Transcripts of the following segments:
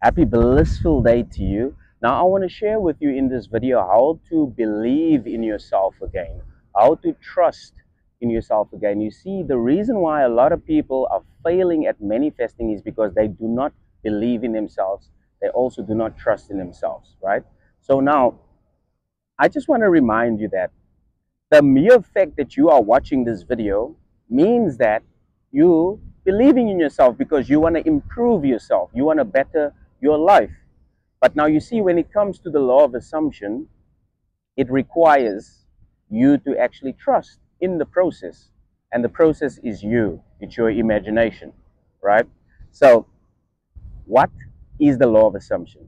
Happy blissful day to you. Now I want to share with you in this video how to believe in yourself again, how to trust in yourself again. You see, the reason why a lot of people are failing at manifesting is because they do not believe in themselves. They also do not trust in themselves, right? So now I just want to remind you that the mere fact that you are watching this video means that you believing in yourself because you want to improve yourself, you want to better your life. But now you see, when it comes to the law of assumption, it requires you to actually trust in the process, and the process is you, it's your imagination, right? So what is the law of assumption?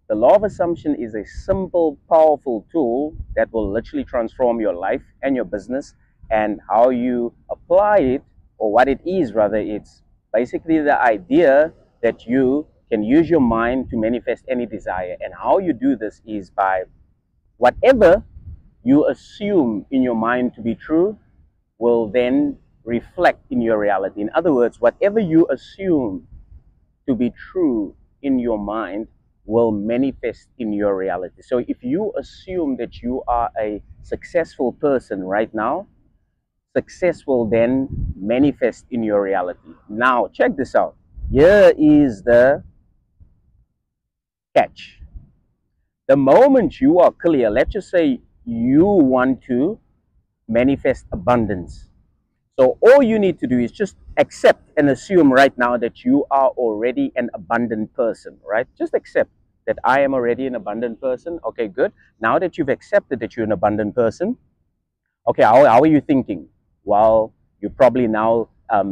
The law of assumption is a simple, powerful tool that will literally transform your life and your business, and how you apply it, or what it is rather, it's basically the idea that you can use your mind to manifest any desire. And how you do this is by whatever you assume in your mind to be true will then reflect in your reality. In other words, whatever you assume to be true in your mind will manifest in your reality. So if you assume that you are a successful person right now, success will then manifest in your reality. Now, check this out. Here is the catch. The moment you are clear, let's just say you want to manifest abundance. So all you need to do is just accept and assume right now that you are already an abundant person, right? Just accept that I am already an abundant person. Okay, good. Now that you've accepted that you're an abundant person, okay, how are you thinking? Well, you probably now are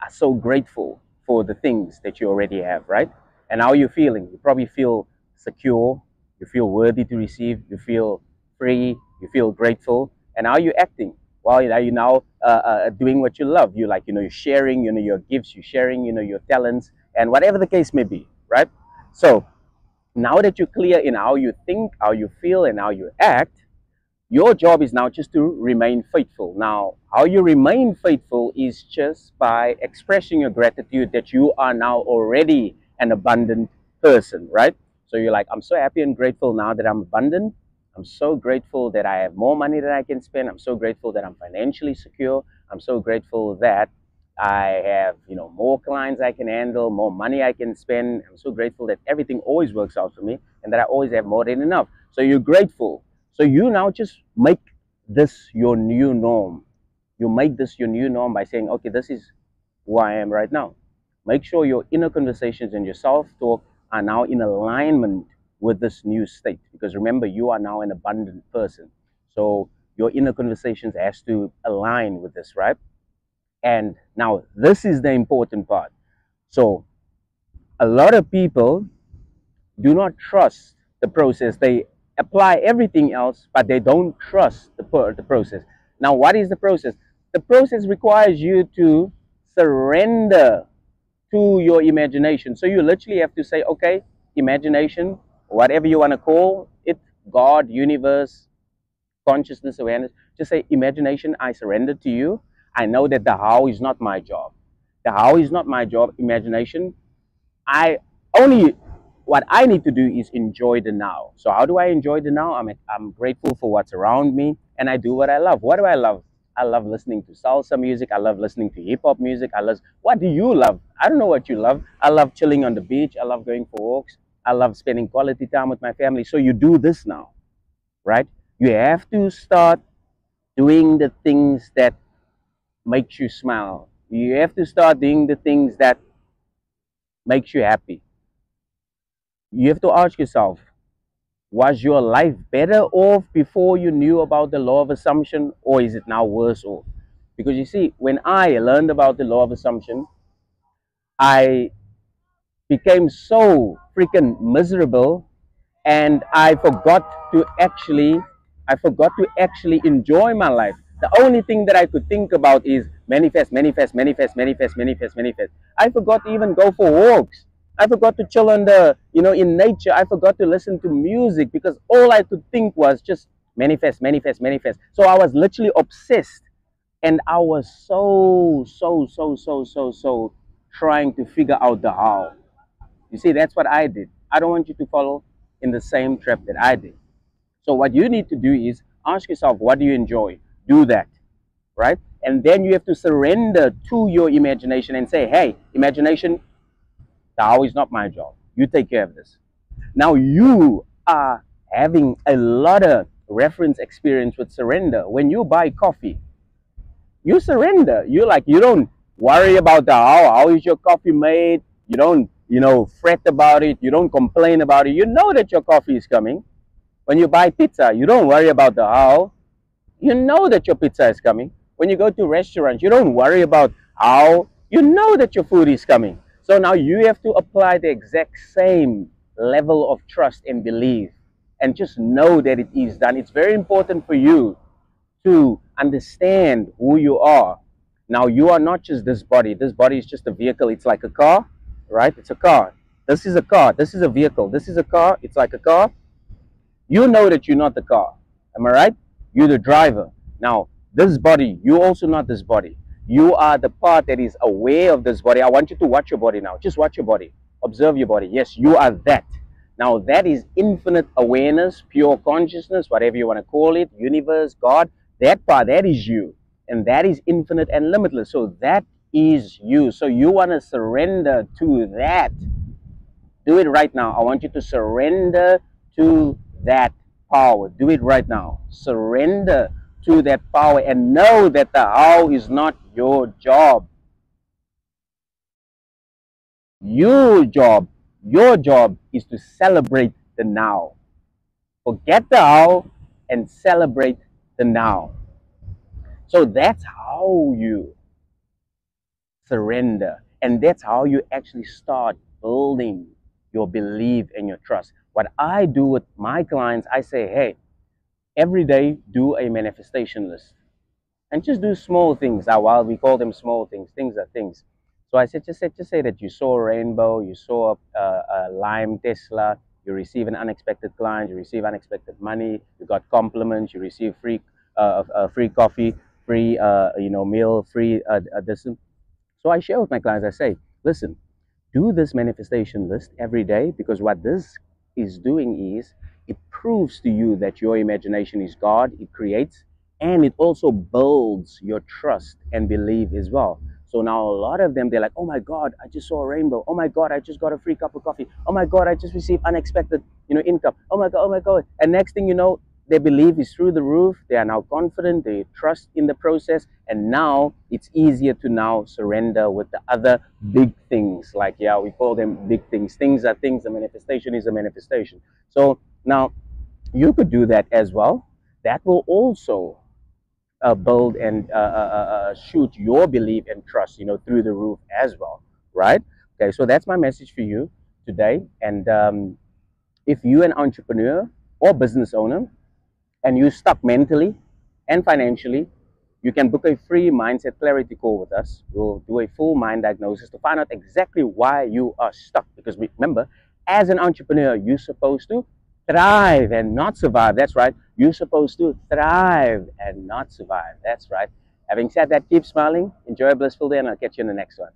so grateful for the things that you already have, right? And how are you feeling? You probably feel secure, you feel worthy to receive, you feel free, you feel grateful. And how are you acting? Well, are you now doing what you love? You like, you're sharing, your gifts, you're sharing, your talents, and whatever the case may be, right? So now that you're clear in how you think, how you feel, and how you act, your job is now just to remain faithful. Now, how you remain faithful is just by expressing your gratitude that you are now already an abundant person, right? So you're like, I'm so happy and grateful now that I'm abundant. I'm so grateful that I have more money that I can spend. I'm so grateful that I'm financially secure. I'm so grateful that I have, more clients I can handle, more money I can spend. I'm so grateful that everything always works out for me and that I always have more than enough. So you're grateful. So you now just make this your new norm. You make this your new norm by saying, okay, this is who I am right now. Make sure your inner conversations and your self-talk are now in alignment with this new state. Because remember, you are now an abundant person. So your inner conversations has to align with this, right? And now this is the important part. So a lot of people do not trust the process. They apply everything else, but they don't trust the process. Now, what is the process? The process requires you to surrender to your imagination. So you literally have to say, okay, imagination, whatever you want to call it, God, universe, consciousness, awareness, just say, imagination, I surrender to you. I know that the how is not my job. The how is not my job. Imagination, what I need to do is enjoy the now. So how do I enjoy the now? I'm grateful for what's around me, and I do what I love. What do I love? I love listening to salsa music. I love listening to hip-hop music. What do you love? I don't know what you love. I love chilling on the beach. I love going for walks. I love spending quality time with my family. So you do this now, right? You have to start doing the things that makes you smile. You have to start doing the things that makes you happy. You have to ask yourself, was your life better off before you knew about the law of assumption, or is it now worse off? Because you see, when I learned about the law of assumption, I became so freaking miserable, and I forgot to actually enjoy my life. The only thing that I could think about is manifest, manifest, manifest, manifest, manifest, manifest. I forgot to even go for walks. I forgot to chill on in nature. I forgot to listen to music because all I could think was just manifest, manifest, manifest. So I was literally obsessed, and I was so trying to figure out the how. You see, that's what I did. I don't want you to follow in the same trap that I did. So what you need to do is ask yourself, what do you enjoy? Do that, right? And then you have to surrender to your imagination and say, hey, imagination, Tao is not my job. You take care of this. Now you are having a lot of reference experience with surrender. When you buy coffee, you surrender. You don't worry about the how is your coffee made. You don't, fret about it. You don't complain about it. You know that your coffee is coming. When you buy pizza, you don't worry about the how. You know that your pizza is coming. When you go to restaurants, you don't worry about how. You know that your food is coming. So now you have to apply the exact same level of trust and belief and just know that it is done. It's very important for you to understand who you are. Now, you are not just this body. This body is just a vehicle. It's like a car, right? It's a car. This is a car. This is a vehicle. This is a car. It's like a car. You know that you're not the car. Am I right? You're the driver. Now, this body, you're also not this body. You are the part that is aware of this body. I want you to watch your body now. Just watch your body. Observe your body. Yes, you are that. Now, that is infinite awareness, pure consciousness, whatever you want to call it, universe, God. That part, that is you. And that is infinite and limitless. So that is you. So you want to surrender to that. Do it right now. I want you to surrender to that power. Do it right now. Surrender to that power and know that the how is not your job. Your job is to celebrate the now. Forget the how and celebrate the now. So that's how you surrender. And that's how you actually start building your belief and your trust. What I do with my clients, I say, hey, every day do a manifestation list. And just do small things. Now, while we call them small things, things are things. So I said, just say that you saw a rainbow, you saw a lime Tesla, you receive an unexpected client, you receive unexpected money, you got compliments, you receive free coffee, free meal, free this. So I share with my clients. I say, listen, do this manifestation list every day, because what this is doing is it proves to you that your imagination is God. It creates, and it also builds your trust and belief as well. So now a lot of them, they're like, oh my God, I just saw a rainbow. Oh my God, I just got a free cup of coffee. Oh my God, I just received unexpected, income. Oh my God, oh my God. And next thing you know, their belief is through the roof. They are now confident. They trust in the process. And now it's easier to now surrender with the other big things. Like, yeah, we call them big things. Things are things. The manifestation is a manifestation. So now you could do that as well. That will also build and shoot your belief and trust, through the roof as well, right? Okay, so that's my message for you today. And if you're an entrepreneur or business owner and you're stuck mentally and financially, you can book a free mindset clarity call with us. We'll do a full mind diagnosis to find out exactly why you are stuck. Because remember, as an entrepreneur, you're supposed to thrive and not survive. That's right. You're supposed to thrive and not survive. That's right. Having said that, keep smiling, enjoy a blissful day, and I'll catch you in the next one.